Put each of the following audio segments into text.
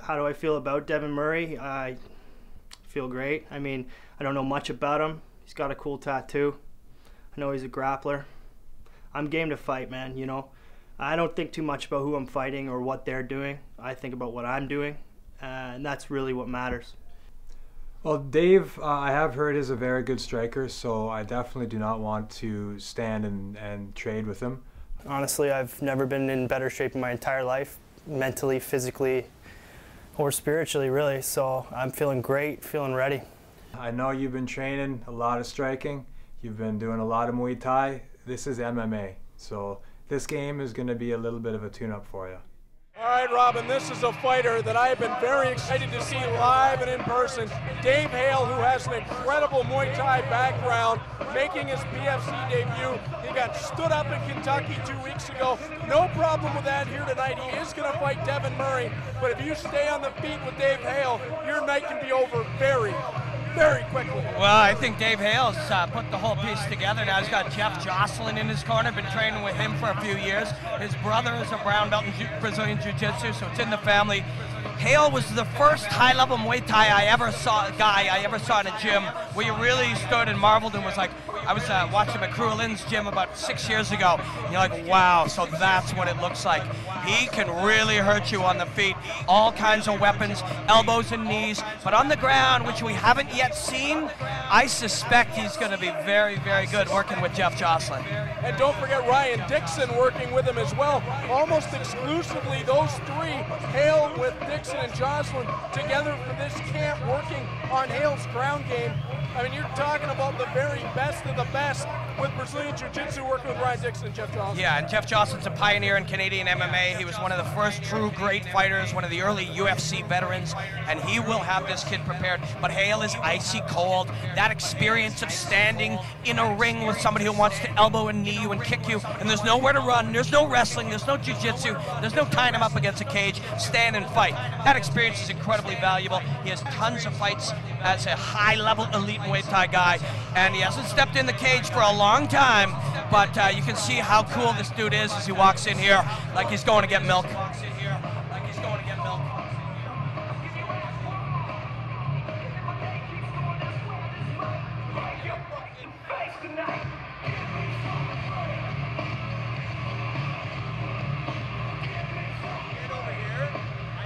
how do I feel about Devin Murray? I feel great. I mean, I don't know much about him. He's got a cool tattoo. I know he's a grappler. I'm game to fight, man, you know. I don't think too much about who I'm fighting or what they're doing. I think about what I'm doing, and that's really what matters. Well, Dave, I have heard is a very good striker, so I definitely do not want to stand and trade with him. Honestly, I've never been in better shape in my entire life, mentally, physically, or spiritually, really. So I'm feeling great, feeling ready. I know you've been training a lot of striking. You've been doing a lot of Muay Thai. This is MMA, so this game is going to be a little bit of a tune-up for you. All right, Robin, this is a fighter that I have been very excited to see live and in person. Dave Hale, who has an incredible Muay Thai background, making his PFC debut. He got stood up in Kentucky 2 weeks ago. No problem with that here tonight. He is going to fight Devin Murray, but if you stay on the feet with Dave Hale, your night can be over very quickly. Well, I think Dave Hale's put the whole piece together. Now he's got Jeff Jocelyn in his corner, been training with him for a few years. His brother is a brown belt in Brazilian Jiu-Jitsu, so it's in the family. Hale was the first high-level Muay Thai I ever saw in a gym where you really stood and marveled and was like, I was watching him at Crew Lynn's gym about 6 years ago. And you're like, wow, so that's what it looks like. He can really hurt you on the feet. All kinds of weapons, elbows and knees. But on the ground, which we haven't yet seen, I suspect he's going to be very, very good working with Jeff Jocelyn. And don't forget Ryan Dixon working with him as well. Almost exclusively those three, Hale with Dixon and Jocelyn, together for this camp working on Hale's ground game. I mean, you're talking about the very best of the best with Brazilian Jiu-Jitsu working with Ryan Dixon and Jeff Jocelyn. Yeah, and Jeff Jocelyn's a pioneer in Canadian MMA. He was one of the first true great fighters, one of the early UFC veterans, and he will have this kid prepared. But Hale is icy cold. That experience of standing in a ring with somebody who wants to elbow and knee you and kick you, and there's nowhere to run, there's no wrestling, there's no jiu-jitsu, there's no tying him up against a cage, stand and fight. That experience is incredibly valuable. He has tons of fights as a high-level elite Muay Thai guy, and he hasn't stepped in the cage for a long time, but you can see how cool this dude is as he walks in here like he's going to get milk.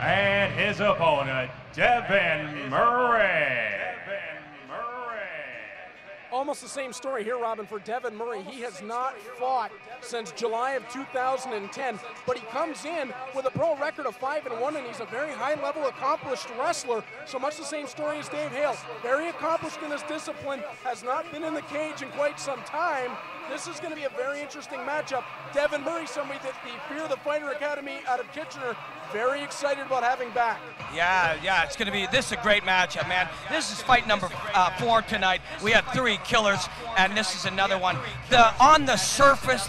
And his opponent, Devin Murray. Almost the same story here, Robin, for Devin Murray. He has not fought since July of 2010, but he comes in with a pro record of 5-1, and he's a very high-level, accomplished wrestler. So much the same story as Dave Hale. Very accomplished in this discipline, has not been in the cage in quite some time. This is going to be a very interesting matchup. Devin Murray, somebody that the Fear the Fighter Academy out of Kitchener, very excited about having back. Yeah, it's going to be, this is a great matchup, man. This is fight number 4 tonight. We had 3 killers, and this is another one. On the surface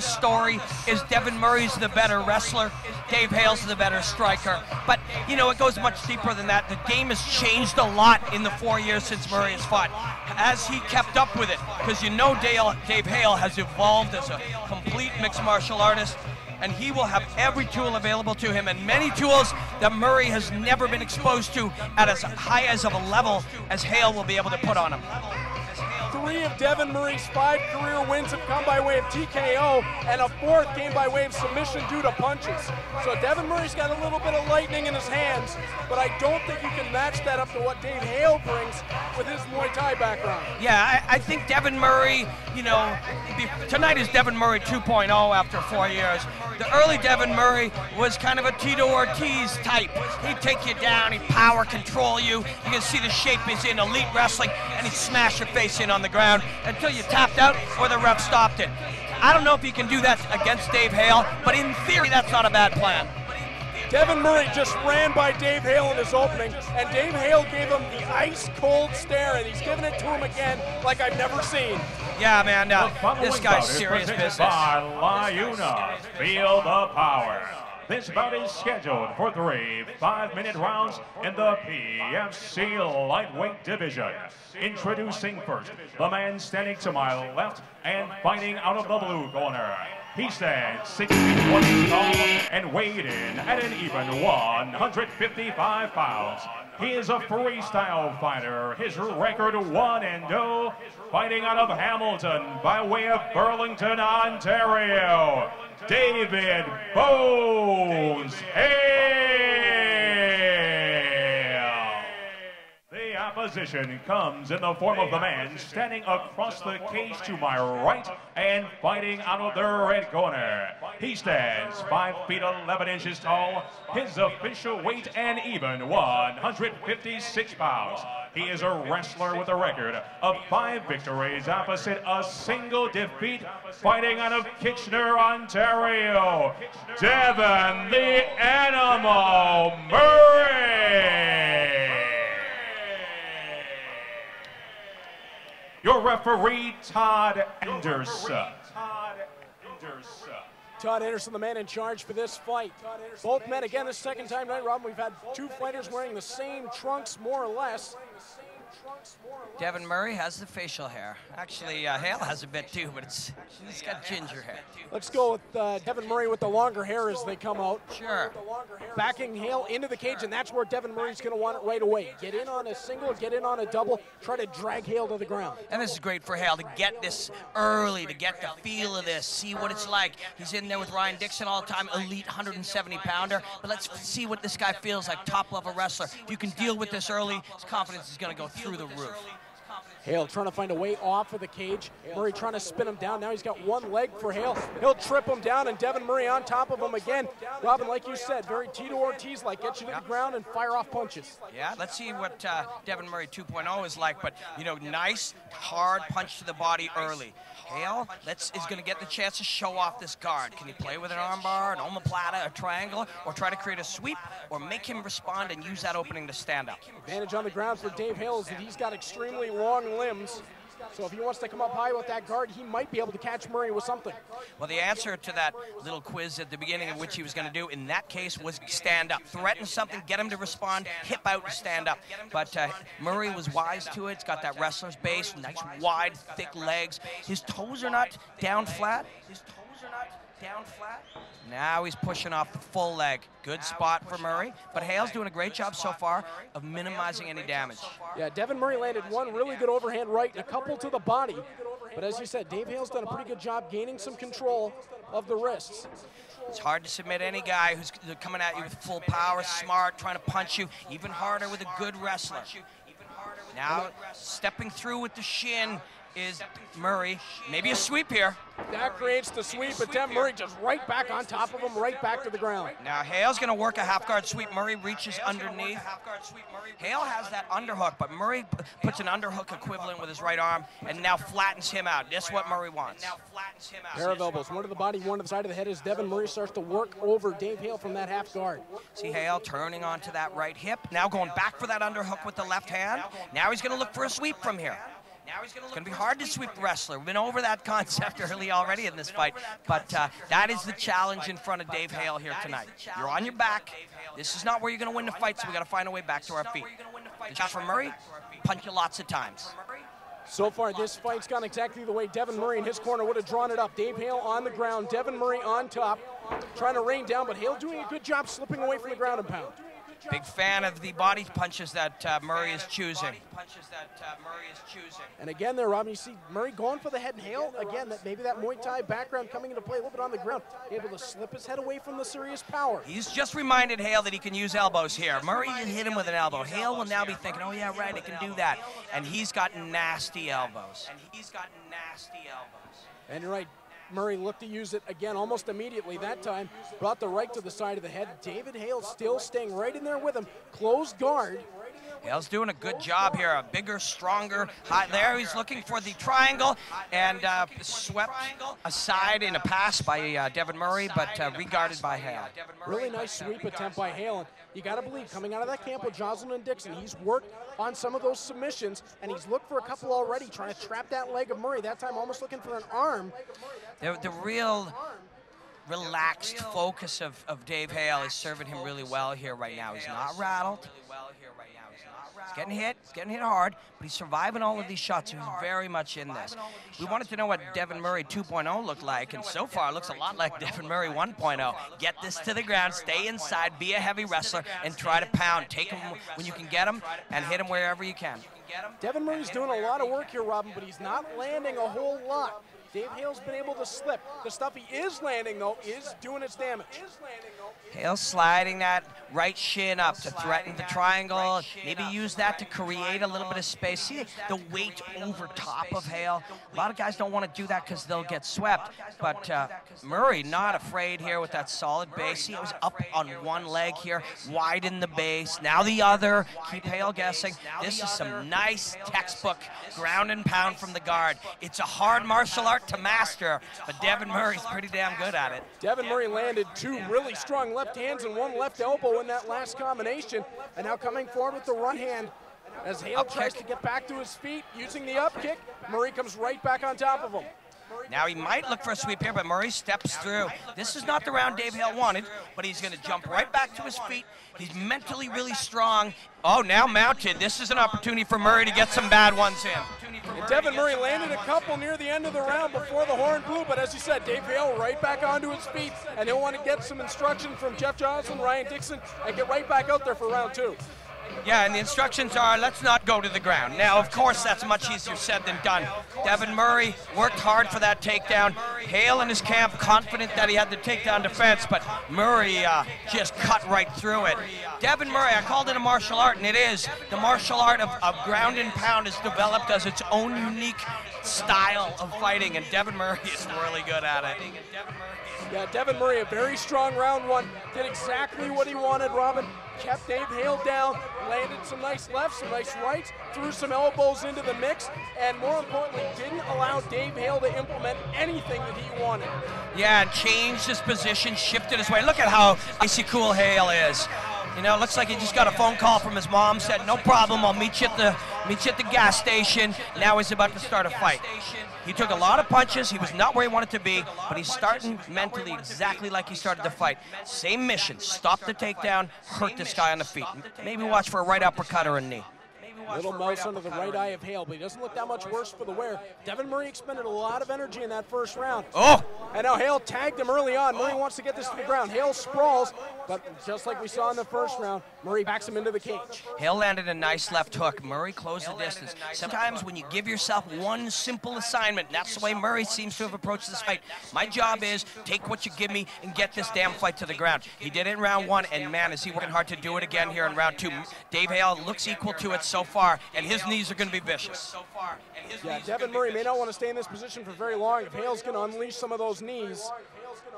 story is Devin Murray's the better wrestler, Dave Hale's the better striker. But, you know, it goes much deeper than that. The game has changed a lot in the 4 years since Murray has fought. Has he kept up with it? Because you know Dave Hale has evolved as a complete mixed martial artist, and he will have every tool available to him, and many tools that Murray has never been exposed to at as high as of a level as Hale will be able to put on him. 3 of Devin Murray's 5 career wins have come by way of TKO, and a 4th came by way of submission due to punches. So Devin Murray's got a little bit of lightning in his hands, but I don't think you can match that up to what Dave Hale brings with his Muay Thai background. Yeah, I think Devin Murray, you know, tonight is Devin Murray 2.0 after 4 years. The early Devin Murray was kind of a Tito Ortiz type. He'd take you down, he'd power control you. You can see the shape he's in, elite wrestling, and he'd smash your face in on the ground until you tapped out or the ref stopped it. I don't know if he can do that against Dave Hale, but in theory, that's not a bad plan. Devin Murray just ran by Dave Hale in his opening, and Dave Hale gave him the ice-cold stare, and he's giving it to him again like I've never seen. Yeah, man, this guy's serious business. By LaUna, feel the power. This bout is scheduled for 3 5-minute rounds in the PFC lightweight division. Introducing first, the man standing to my left and fighting out of the blue corner, He stands 6 feet 1 inch tall and weighed in at an even 155 pounds. He is a freestyle fighter. His record 1-0, fighting out of Hamilton by way of Burlington, Ontario, David Bones Hale. The opposition comes in the form of the man standing across the cage to my right and fighting out of the red corner. He stands 5 feet 11 inches tall. His official weight an even 156 pounds. He is a wrestler with a record of 5 victories opposite a single defeat, fighting out of Kitchener, Ontario, Devin the Animal Murray. Your referee, Todd Anderson. Todd Anderson, the man in charge for this fight. Both men, again, this second time tonight, Robin, we've had 2 fighters wearing the same trunks, more or less. Devin Murray has the facial hair. Actually, Hale has a bit too, but he's got ginger hair. Let's go with Devin Murray with the longer hair as they come out. Sure. Backing Hale into the cage, and that's where Devin Murray's going to want it right away. Get in on a single, get in on a double, try to drag Hale to the ground. And this is great for Hale to get this early, to get the feel of this, see what it's like. He's in there with Ryan Dixon all the time, elite 170-pounder. But let's see what this guy feels like, top-level wrestler. If you can deal with this early, his confidence is going to go through the roof. Hale trying to find a way off of the cage. Murray trying to spin him down. Now he's got one leg for Hale. He'll trip him down, and Devin Murray on top of him again. Robin, like you said, very Tito Ortiz-like. Get you to the ground and fire off punches. Yeah, let's see what Devin Murray 2.0 is like. But, you know, nice, hard punch to the body early. Hale is going to get the chance to show off this guard. Can he play with an armbar, an omoplata, a triangle, or try to create a sweep, or make him respond and use that opening to stand up? Advantage on the ground for Dave Hale is that he's got extremely long limbs. So if he wants to come up high with that guard, he might be able to catch Murray with something. Well, the answer to that little quiz at the beginning of which he was going to do, in that case, was stand up. Threaten something, get him to respond, hip out and stand up. But Murray was wise to it. He's got that wrestler's base, nice, wide, thick legs. His toes are not down flat. Now he's pushing off the full leg. Good spot for Murray, but Hale's doing a great job so far of minimizing any damage. Yeah, Devin Murray landed one really good overhand right and a couple to the body. But as you said, Dave Hale's done a pretty good job gaining some control of the wrists. It's hard to submit any guy who's coming at you with full power, smart, trying to punch you. Even harder with a good wrestler. Now stepping through with the shin is Murray. Maybe a sweep here. That creates the sweep, but Devin Murray just right back on top of him, right back to the ground. Now Hale's going to work a half-guard sweep. Murray reaches underneath. Hale has that underhook, but Murray puts an underhook equivalent with his right arm and now flattens him out. That's what Murray wants. Pair of elbows, one to the body, one to the side of the head as Devin Murray starts to work over Dave Hale from that half guard. See Hale turning onto that right hip. Now going back for that underhook with the left hand. Now he's going to look for a sweep from here. It's going to be hard to sweep the wrestler. We've been over that concept early already in this fight, but that is the challenge in front of Dave Hale here tonight. You're on your back. This is not where you're going to win the fight, so we got to find a way back to our feet. The shot from Murray, punch you lots of times. So far, this fight's gone exactly the way Devin Murray in his corner would have drawn it up. Dave Hale on the ground, Devin Murray on top, trying to rain down, but Hale doing a good job slipping away from the ground and pound. Big fan of the body punches that Murray is choosing. And again there, Robin, you see Murray going for the head, and Hale, again, maybe that Muay Thai background coming into play a little bit on the ground, able to slip his head away from the serious power. He's just reminded Hale that he can use elbows here. Murray hit him with an elbow. Hale will now be thinking, oh yeah, right, I can do that. And he's got nasty elbows. And you're right. Murray looked to use it again almost immediately. That time brought the right to the side of the head. David Hale still staying right in there with him. Closed guard. Hale's doing a good job here. A bigger, stronger, high. There he's looking for the triangle and swept aside in a pass by Devin Murray, but regarded by Hale. Really nice sweep attempt by Hale. And you got to believe, coming out of that camp with Jocelyn and Dixon, he's worked on some of those submissions, and he's looked for a couple already, trying to trap that leg of Murray. That time almost looking for an arm. The real relaxed focus of Dave Hale is serving him really well here right now. He's not rattled. He's getting hit hard, but he's surviving all of these shots. He's very much in this. We wanted to know what Devin Murray 2.0 looked like, and so far it looks a lot like Devin Murray 1.0. Get this to the ground, stay inside, be a heavy wrestler, and try to pound. Take him when you can get him, and hit him wherever you can. Devin Murray's doing a lot of work here, Robin, but he's not landing a whole lot. Dave Hale's been able to slip. The stuff he is landing, though, is doing its damage. Hale sliding that right shin up to threaten the triangle. Maybe use that to create a little bit of space. See the weight over top of Hale. A lot of guys don't want to do that because they'll get swept. But Murray not afraid here with that solid base. See, he was up on one leg here, widen the base. Now the other. Keep Hale guessing. This is some nice textbook ground and pound from the guard. It's a hard martial art to master, but Devin Murray's pretty damn good at it. Devin Murray landed 2 really strong left hands and 1 left elbow in that last combination, and now coming forward with the right hand as Hale tries to get back to his feet using the up kick. Murray comes right back on top of him. Now he might look for a sweep here, but Murray steps through. This is not the round Dave Hale wanted, but he's going to jump right back to his feet. He's mentally really strong. Oh, now mounted. This is an opportunity for Murray to get some bad ones in. And Devin Murray landed a couple near the end of the round before the horn blew, but as you said, Dave Hale right back onto his feet, and he'll want to get some instruction from Jeff Johnson, Ryan Dixon, and get right back out there for round 2. Yeah, and the instructions are, let's not go to the ground. Now, of course, that's much easier said than done. Devin Murray worked hard for that takedown. Hale in his camp confident that he had the takedown defense, but Murray just cut right through it. Devin Murray, I called it a martial art, and it is. The martial art of ground and pound is developed as its own unique style of fighting, and Devin Murray is really good at it. Yeah, Devin Murray, a very strong round 1, did exactly what he wanted, Robin. Kept Dave Hale down, landed some nice lefts, some nice rights, threw some elbows into the mix, and more importantly, didn't allow Dave Hale to implement anything that he wanted. Yeah, and changed his position, shifted his way. Look at how icy cool Hale is. You know, it looks like he just got a phone call from his mom, said, no problem, I'll meet you at the gas station. Now he's about to start a fight. He took a lot of punches. He was not where he wanted to be, but he's starting mentally exactly like he started the fight. Same mission, stop the takedown, hurt this guy on the feet. Maybe watch for a right uppercut or a knee. Little mouse under the right eye of Hale, but he doesn't look that much worse for the wear. Devin Murray expended a lot of energy in that first round. Oh! And now Hale tagged him early on. Murray wants to get this to the ground. Hale sprawls, but just like we saw in the first round, Murray backs him into the cage. Hale landed a nice left hook. Murray closed the distance. Sometimes when you give yourself one simple assignment, that's the way Murray seems to have approached this fight. My job is take what you give me and get this damn fight to the ground. He did it in round 1, and man, is he working hard to do it again here in round 2. Dave Hale looks equal to it so far, and his knees are going to be vicious. Yeah, Devin Murray may not want to stay in this position for very long. If Hale's going to unleash some of those knees,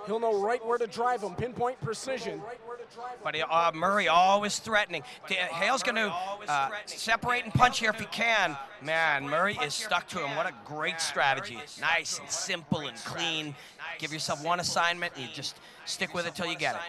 he'll know right where to drive him, pinpoint precision. But Murray always threatening. Hale's going to separate and punch here if he can. Man, Murray is stuck to him. What a great strategy. Nice and simple and clean. Give yourself one assignment and you just stick with it till you get it.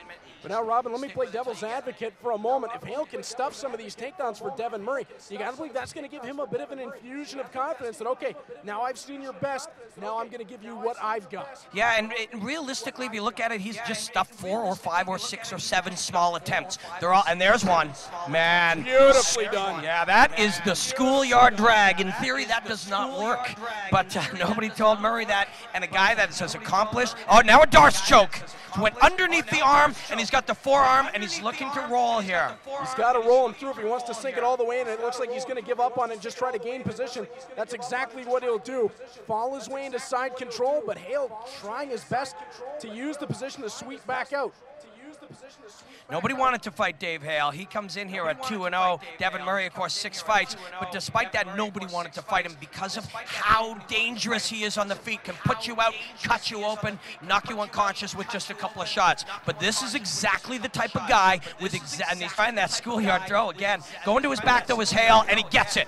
But now, Robin, let me play devil's advocate for a moment. If Hale can stuff some of these takedowns for Devin Murray, you got to believe that's going to give him a bit of an infusion of confidence that, okay, now I've seen your best, now I'm going to give you what I've got. Yeah, and realistically, if you look at it, he's just stuffed 4 or 5 or 6 or 7 small attempts. They're all, and there's one. Man. Beautifully done. Yeah, that is the schoolyard drag. In theory, that does not work, but nobody told Murray that. And a guy that is as accomplished, oh, now a Darce choke. Went underneath the arm, and he's got the forearm, and he's looking to roll here. He's got to roll him through if he wants to sink it all the way in. It looks like he's going to give up on it and just try to gain position. That's exactly what he'll do. Fall his way into side control, but Hale trying his best to use the position to sweep back out. Nobody wanted to fight Dave Hale. He comes in here at 2-0. Devin Murray, of course, 6 fights. But despite that, nobody wanted to fight him because of how dangerous he is on the feet. Can put you out, cut you open, knock you unconscious with just a couple of shots. But this is exactly the type of guy with and he's trying that schoolyard throw again. Going to his back, though, is Hale, and he gets it.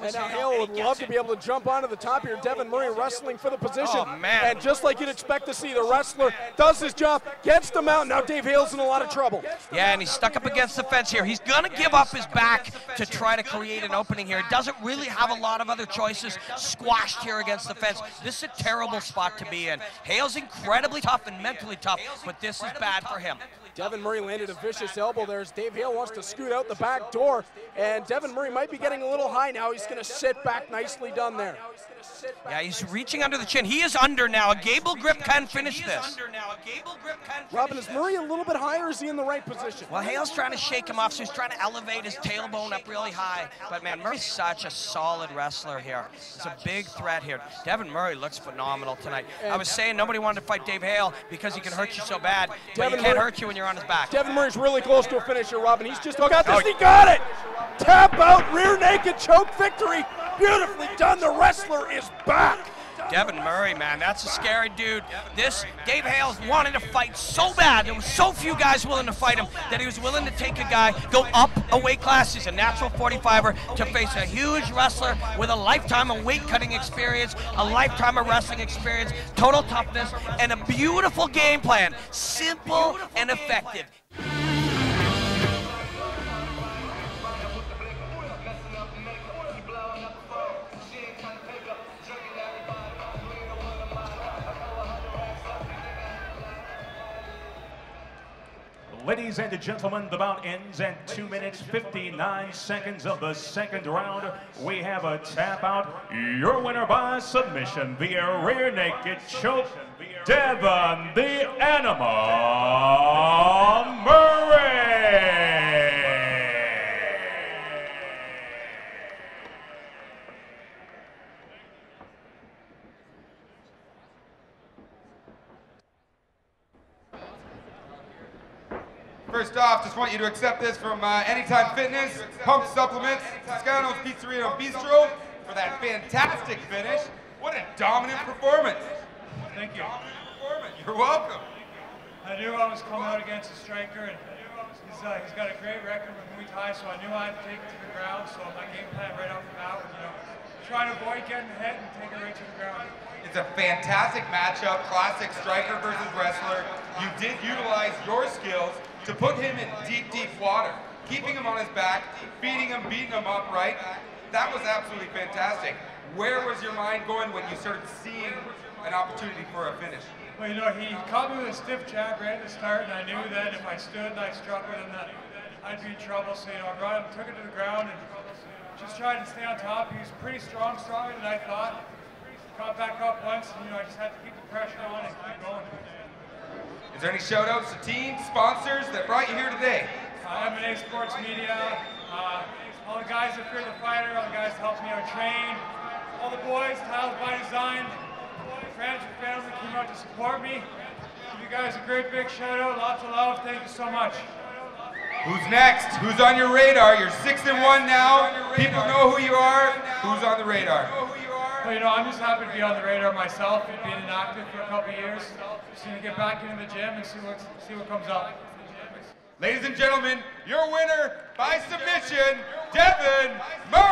And now Hale would love to be able to jump onto the top here. Devin Murray wrestling for the position. Oh, man. And just like you'd expect to see, the wrestler does his job, gets the mount. Now Dave Dave Hale's in a lot of trouble. Yeah, and he's stuck up against the fence here. He's going to give up his back to try to create an opening here. He doesn't really have a lot of other choices squashed here against the fence. This is a terrible spot to be in. Hale's incredibly tough and mentally tough, but this is bad for him. Devin Murray landed a vicious elbow there as Dave Hale wants to scoot out the back door, and Devin Murray might be getting a little high now. He's going to sit back, nicely done there. Yeah, he's reaching under the chin. He is under now. A gable grip can finish this. Robin, is Murray a little bit higher, or is he in the right position? Well, Hale's trying to shake him off, so he's trying to elevate his tailbone up really high. But, man, Murray's such a solid wrestler here. It's a big threat here. Devin Murray looks phenomenal tonight. I was saying nobody wanted to fight Dave Hale because he can hurt you so bad, but he can't hurt you when you're on his back. Devin Murray's really close to a finish here, Robin. He's just got this. He got it! Tap out, rear naked choke victory. Beautifully done. The wrestler is back. Devin Murray, man, that's a scary dude. Dave Hale's wanted to fight so bad. There were so few guys willing to fight him that he was willing to take a guy, go up a weight class. He's a natural 45er to face a huge wrestler with a lifetime of weight cutting experience, a lifetime of wrestling experience, total toughness, and a beautiful game plan. Simple and effective. Ladies and gentlemen, the bout ends at 2 minutes 59 seconds of the second round. We have a tap out. Your winner by submission via rear naked choke, Devin the Animal Murray. First off, just want you to accept this from Anytime Fitness, Pump Supplements, Toscano's Pizzeria and Bistro for that fantastic finish. What a dominant performance. Thank you. You're welcome. I knew I was coming out against a striker, and he's got a great record with Muay Thai, so I knew I had to take it to the ground. So my game plan right off the bat was, try to avoid getting hit and take it right to the ground. It's a fantastic matchup, classic striker versus wrestler. You did utilize your skills to put him in deep, deep water, keeping him on his back, feeding him, beating him up, right? That was absolutely fantastic. Where was your mind going when you started seeing an opportunity for a finish? Well, he caught me with a stiff jab right at the start, and I knew that if I stood and I struck with him, that I'd be in trouble. So, I brought him, took it to the ground, and just tried to stay on top. He was pretty strong, stronger than I thought. Got back up once, and, I just had to keep the pressure on and keep going. Is there any shout outs to teams, sponsors that brought you here today? M&A Sports Media, all the guys that fear the fighter, all the guys that helped me out train, all the boys, Tiles by Design, friends and family came out to support me. Give you guys a great big shout out, lots of love, thank you so much. Who's next? Who's on your radar? You're 6-1 now. People know who you are. Who's on the radar? Well, I'm just happy to be on the radar myself and being inactive for a couple of years. Just going to get back into the gym and see what comes up. Ladies and gentlemen, your winner by submission, Devin Murray.